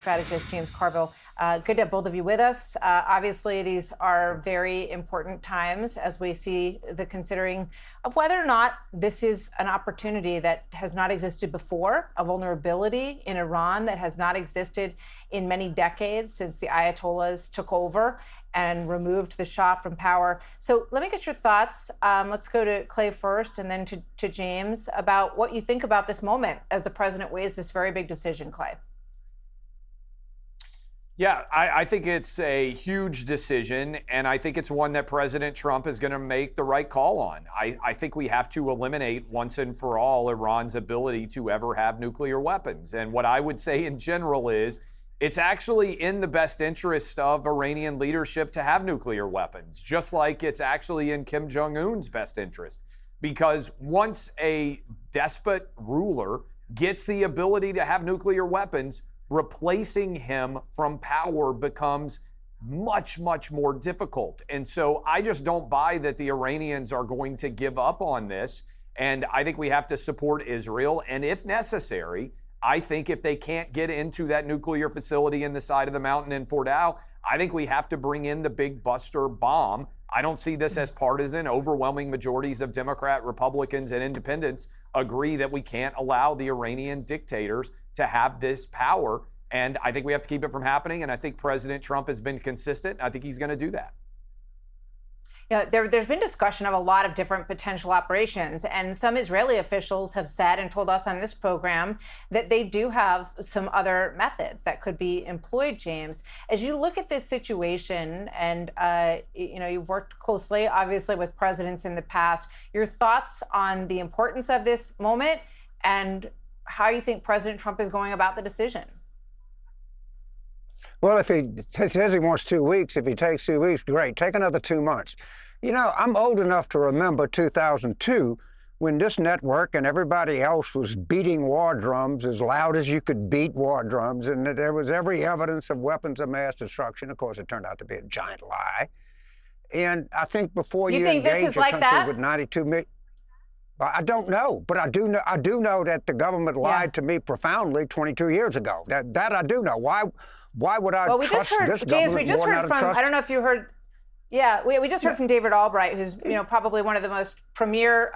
Strategist James Carville. Good to have both of you with us. Obviously, these are very important times as we see the considering of whether or not this is an opportunity that has not existed before, a vulnerability in Iran that has not existed in many decades since the Ayatollahs took over and removed the Shah from power. So let me get your thoughts. Let's go to Clay first and then to James about what you think about this moment as the president weighs this very big decision, Clay. Yeah, I think it's a huge decision, and I think it's one that President Trump is going to make the right call on. I think we have to eliminate once and for all Iran's ability to ever have nuclear weapons. And what I would say in general is it's actually in the best interest of Iranian leadership to have nuclear weapons, just like it's actually in Kim Jong-un's best interest. Because once a despot ruler gets the ability to have nuclear weapons, replacing him from power becomes much, much more difficult. And so I just don't buy that the Iranians are going to give up on this. And I think we have to support Israel. And if necessary, I think if they can't get into that nuclear facility in the side of the mountain in Fordow, I think we have to bring in the big buster bomb. I don't see this as partisan. Overwhelming majorities of Democrat, Republicans, and independents agree that we can't allow the Iranian dictators to have this power. And I think we have to keep it from happening. And I think President Trump has been consistent. I think he's going to do that. Yeah, there's been discussion of a lot of different potential operations, and some Israeli officials have said and told us on this program that they do have some other methods that could be employed, James. As you look at this situation, and you've worked closely, obviously, with presidents in the past, your thoughts on the importance of this moment and how you think President Trump is going about the decision? Well, if he says he wants 2 weeks, if he takes 2 weeks, great. Take another 2 months. You know, I'm old enough to remember 2002 when this network and everybody else was beating war drums as loud as you could beat war drums, and that there was every evidence of weapons of mass destruction. Of course, it turned out to be a giant lie. And I think before you engage a country with 92 million... I don't know, but I do know that the government lied to me profoundly 22 years ago. That I do know. Why would I trust this James, government we just heard from, I don't know if you heard, we just heard from David Albright, who's probably one of the most premier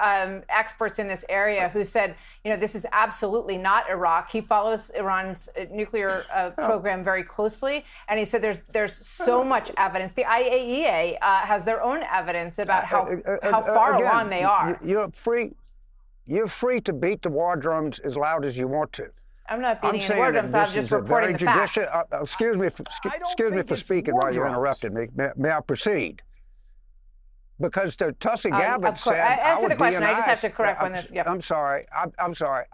experts in this area, who said, this is absolutely not Iraq. He follows Iran's nuclear program very closely, and he said there's so much evidence. The IAEA has their own evidence about how far along they are. You're free to beat the war drums as loud as you want to. I'm not beating the war drums. I'm just reporting the facts. Excuse me for speaking while you interrupted me. May I proceed? Because the Tulsi Gabbard said, answer the question. I just have to correct when this. I'm sorry. I'm sorry.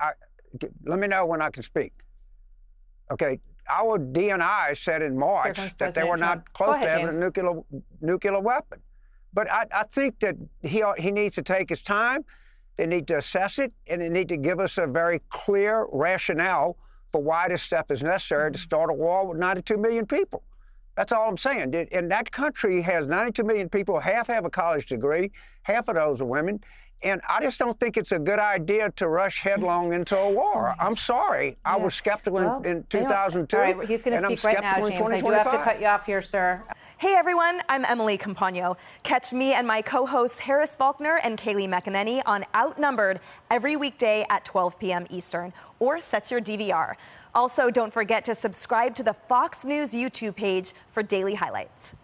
Let me know when I can speak. Okay. Our DNI said in March that they were not close to having a nuclear weapon. But I think that he needs to take his time. They need to assess it, and they need to give us a very clear rationale for why this step is necessary to start a war with 92 million people. That's all I'm saying. And that country has 92 million people, half have a college degree, half of those are women. And I just don't think it's a good idea to rush headlong into a war. I'm sorry. I was skeptical in 2002. All right, he's going to speak right now, James. I do have to cut you off here, sir. Hey, everyone. I'm Emily Compagno. Catch me and my co-hosts Harris Faulkner and Kaylee McEnany on Outnumbered every weekday at 12 p.m. Eastern, or set your DVR. Also, don't forget to subscribe to the Fox News YouTube page for daily highlights.